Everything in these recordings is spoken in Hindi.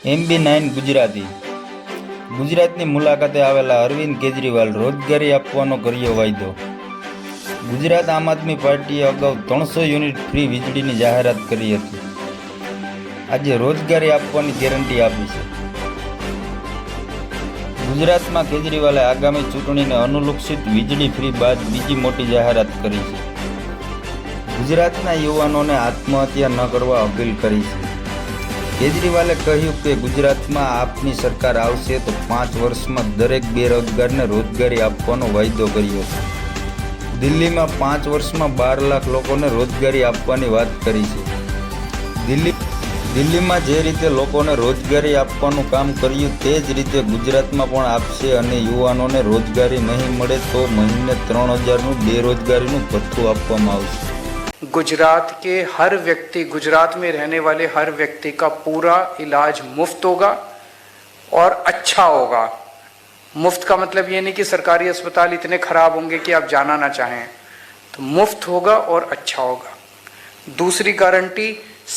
MB9 ગુજરાતી ગુજરાતની મુલાકાતે આવેલા અરવિંદ કેજરીવાલ રોજગારી આપવાનો કર્યો વાયદો। ગુજરાત આમ આદમી પાર્ટીએ અગાઉ 300 યુનિટ ફ્રી વીજળીની જાહેરાત કરી હતી। આજે રોજગારી આપવાની ગેરંટી આપી છે। ગુજરાતમાં કેજરીવાલે આગામી ચૂંટણીને અનુલક્ષિત વીજળી ફ્રી બાદ બીજી મોટી જાહેરાત કરી છે। ગુજરાતના યુવાનોને આત્મહત્યા ન કરવા અપીલ કરી છે। કેજરીવાલે કહ્યું કે ગુજરાતમાં આપની સરકાર આવશે તો 5 વર્ષમાં દરેક બેરોજગારને રોજગારી આપવાનો વાયદો કર્યો છે। દિલ્હીમાં 5 વર્ષમાં 12 લાખ લોકોને રોજગારી આપવાની વાત કરી છે। દિલ્હીમાં જે રીતે લોકોને રોજગારી આપવાનું કામ કર્યું તે જ રીતે ગુજરાતમાં પણ આપશે અને યુવાનોને રોજગારી નહીં મળે તો મહિને 3000નું બેરોજગારીનું ભથ્થું આપવામાં આવશે। गुजरात के हर व्यक्ति, गुजरात में रहने वाले हर व्यक्ति का पूरा इलाज मुफ्त होगा और अच्छा होगा। मुफ्त का मतलब ये नहीं कि सरकारी अस्पताल इतने खराब होंगे कि आप जाना ना चाहें, तो मुफ्त होगा और अच्छा होगा। दूसरी गारंटी,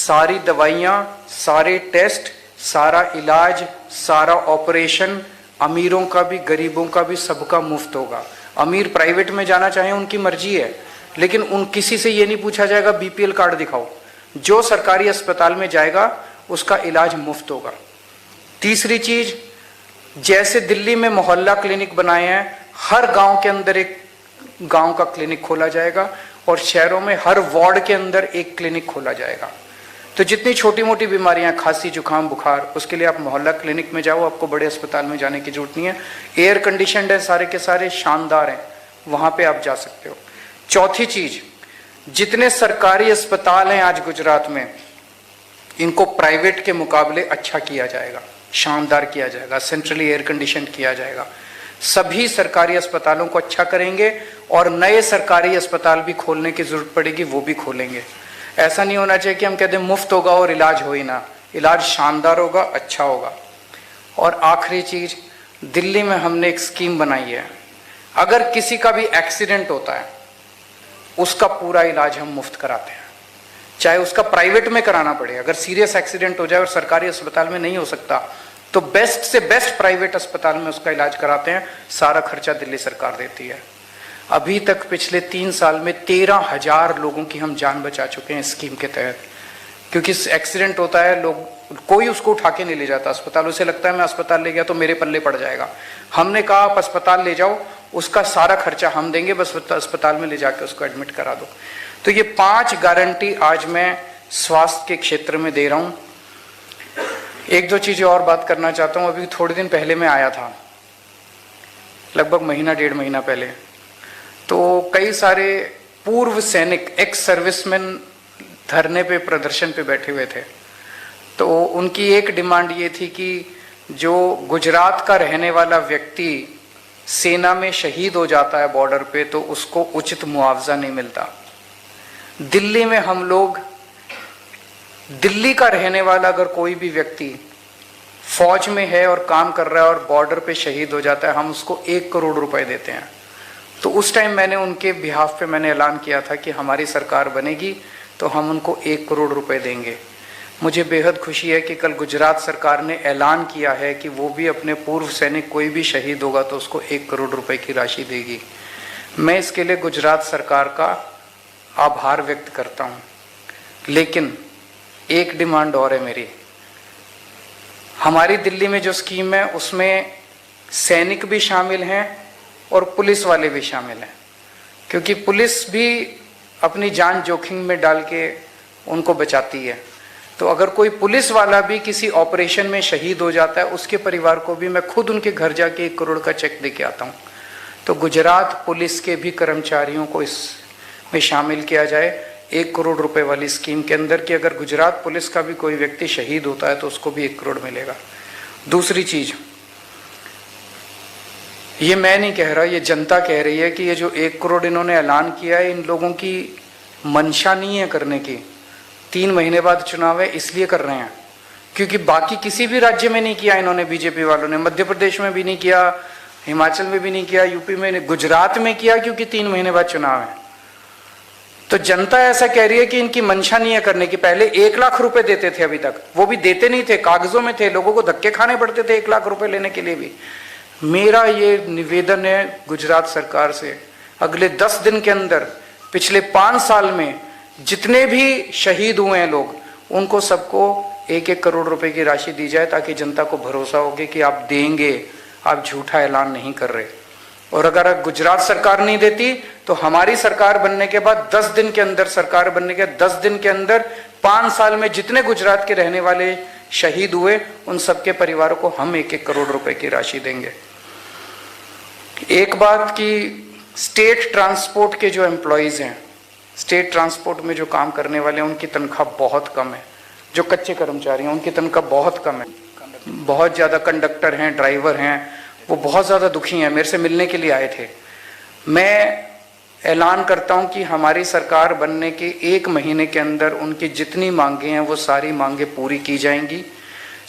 सारी दवाइयाँ, सारे टेस्ट, सारा इलाज, सारा ऑपरेशन अमीरों का भी गरीबों का भी सबका मुफ्त होगा। अमीर प्राइवेट में जाना चाहें उनकी मर्जी है, लेकिन उन किसी से ये नहीं पूछा जाएगा बीपीएल कार्ड दिखाओ। जो सरकारी अस्पताल में जाएगा उसका इलाज मुफ्त होगा। तीसरी चीज, जैसे दिल्ली में मोहल्ला क्लिनिक बनाए हैं, हर गांव के अंदर एक गांव का क्लिनिक खोला जाएगा और शहरों में हर वार्ड के अंदर एक क्लिनिक खोला जाएगा। तो जितनी छोटी मोटी बीमारियां, खांसी जुकाम बुखार, उसके लिए आप मोहल्ला क्लिनिक में जाओ, आपको बड़े अस्पताल में जाने की जरूरत नहीं है। एयर कंडीशनड है, सारे के सारे शानदार हैं, वहां पे आप जा सकते हो। चौथी चीज, जितने सरकारी अस्पताल हैं आज गुजरात में, इनको प्राइवेट के मुकाबले अच्छा किया जाएगा, शानदार किया जाएगा, सेंट्रली एयर कंडीशन किया जाएगा। सभी सरकारी अस्पतालों को अच्छा करेंगे और नए सरकारी अस्पताल भी खोलने की जरूरत पड़ेगी, वो भी खोलेंगे। ऐसा नहीं होना चाहिए कि हम कहते हैं मुफ्त होगा और इलाज हो ही ना। इलाज शानदार होगा, अच्छा होगा। और आखिरी चीज, दिल्ली में हमने एक स्कीम बनाई है, अगर किसी का भी एक्सीडेंट होता है उसका पूरा इलाज हम मुफ्त कराते हैं, चाहे उसका प्राइवेट में कराना पड़े। अगर सीरियस एक्सीडेंट हो जाए और सरकारी अस्पताल में नहीं हो सकता तो बेस्ट से बेस्ट प्राइवेट अस्पताल में उसका इलाज कराते हैं, सारा खर्चा दिल्ली सरकार देती है। अभी तक पिछले 3 साल में 13,000 लोगों की हम जान बचा चुके हैं स्कीम के तहत। क्योंकि एक्सीडेंट होता है, लोग कोई उसको उठा के नहीं ले जाता अस्पताल, उसे लगता है मैं अस्पताल ले गया तो मेरे पल्ले पड़ जाएगा। हमने कहा आप अस्पताल ले जाओ, उसका सारा खर्चा हम देंगे, बस अस्पताल में ले जाकर उसको एडमिट करा दो। तो ये 5 गारंटी आज मैं स्वास्थ्य के क्षेत्र में दे रहा हूँ। 1-2 चीजें और बात करना चाहता हूँ। अभी थोड़े दिन पहले मैं आया था, लगभग महीना 1.5 महीना पहले, तो कई सारे पूर्व सैनिक, एक्स सर्विसमैन धरने पे, प्रदर्शन पे बैठे हुए थे। तो उनकी एक डिमांड ये थी कि जो गुजरात का रहने वाला व्यक्ति सेना में शहीद हो जाता है बॉर्डर पे, तो उसको उचित मुआवजा नहीं मिलता। दिल्ली में हम लोग, दिल्ली का रहने वाला अगर कोई भी व्यक्ति फौज में है और काम कर रहा है और बॉर्डर पे शहीद हो जाता है, हम उसको 1 करोड़ रुपए देते हैं। तो उस टाइम मैंने उनके बिहाफ पे मैंने ऐलान किया था कि हमारी सरकार बनेगी तो हम उनको 1 करोड़ रुपए देंगे। मुझे बेहद खुशी है कि कल गुजरात सरकार ने ऐलान किया है कि वो भी अपने पूर्व सैनिक, कोई भी शहीद होगा तो उसको 1 करोड़ रुपए की राशि देगी। मैं इसके लिए गुजरात सरकार का आभार व्यक्त करता हूँ। लेकिन एक डिमांड और है मेरी। हमारी दिल्ली में जो स्कीम है उसमें सैनिक भी शामिल हैं और पुलिस वाले भी शामिल हैं, क्योंकि पुलिस भी अपनी जान जोखिम में डाल के उनको बचाती है। तो अगर कोई पुलिस वाला भी किसी ऑपरेशन में शहीद हो जाता है, उसके परिवार को भी मैं खुद उनके घर जाके 1 करोड़ का चेक दे के आता हूँ। तो गुजरात पुलिस के भी कर्मचारियों को इसमें शामिल किया जाए 1 करोड़ रुपए वाली स्कीम के अंदर, कि अगर गुजरात पुलिस का भी कोई व्यक्ति शहीद होता है तो उसको भी 1 करोड़ मिलेगा। दूसरी चीज, ये मैं नहीं कह रहा, ये जनता कह रही है कि ये जो 1 करोड़ इन्होंने ऐलान किया है, इन लोगों की मंशा नहीं है करने की। 3 महीने बाद चुनाव है इसलिए कर रहे हैं, क्योंकि बाकी किसी भी राज्य में नहीं किया इन्होंने, बीजेपी वालों ने मध्य प्रदेश में भी नहीं किया, हिमाचल में भी नहीं किया, यूपी में नहीं, गुजरात में किया क्योंकि 3 महीने बाद चुनाव है। तो जनता ऐसा कह रही है कि इनकी मंशा नहीं है करने की। पहले 1 लाख रुपए देते थे, अभी तक वो भी देते नहीं थे, कागजों में थे, लोगों को धक्के खाने पड़ते थे 1 लाख रुपए लेने के लिए भी। मेरा ये निवेदन है गुजरात सरकार से, अगले 10 दिन के अंदर पिछले 5 साल में जितने भी शहीद हुए हैं लोग, उनको सबको 1-1 करोड़ रुपए की राशि दी जाए, ताकि जनता को भरोसा होगे कि आप देंगे, आप झूठा ऐलान नहीं कर रहे। और अगर गुजरात सरकार नहीं देती तो हमारी सरकार बनने के बाद 10 दिन के अंदर, सरकार बनने के 10 दिन के अंदर 5 साल में जितने गुजरात के रहने वाले शहीद हुए, उन सबके परिवारों को हम 1-1 करोड़ रुपए की राशि देंगे। एक बात कि स्टेट ट्रांसपोर्ट के जो एम्प्लॉयज हैं, स्टेट ट्रांसपोर्ट में जो काम करने वाले हैं, उनकी तनख्वाह बहुत कम है। जो कच्चे कर्मचारी हैं उनकी तनख्वाह बहुत कम है। बहुत ज़्यादा कंडक्टर हैं, ड्राइवर हैं, वो बहुत ज़्यादा दुखी हैं, मेरे से मिलने के लिए आए थे। मैं ऐलान करता हूं कि हमारी सरकार बनने के 1 महीने के अंदर उनकी जितनी मांगे हैं वो सारी मांगे पूरी की जाएंगी।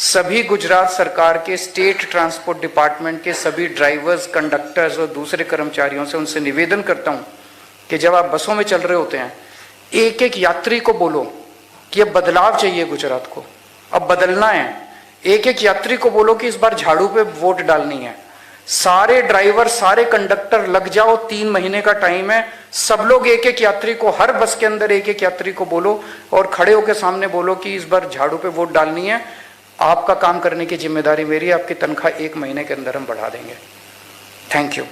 सभी गुजरात सरकार के स्टेट ट्रांसपोर्ट डिपार्टमेंट के सभी ड्राइवर्स, कंडक्टर्स और दूसरे कर्मचारियों से उनसे निवेदन करता हूं कि जब आप बसों में चल रहे होते हैं, एक यात्री को बोलो कि अब बदलाव चाहिए गुजरात को, अब बदलना है। एक यात्री को बोलो कि इस बार झाड़ू पे वोट डालनी है। सारे ड्राइवर, सारे कंडक्टर लग जाओ, 3 महीने का टाइम है। सब लोग एक यात्री को, हर बस के अंदर एक यात्री को बोलो और खड़े होकर सामने बोलो कि इस बार झाड़ू पे वोट डालनी है। आपका काम करने की जिम्मेदारी मेरी है, आपकी तनख्वाह 1 महीने के अंदर हम बढ़ा देंगे। Thank you.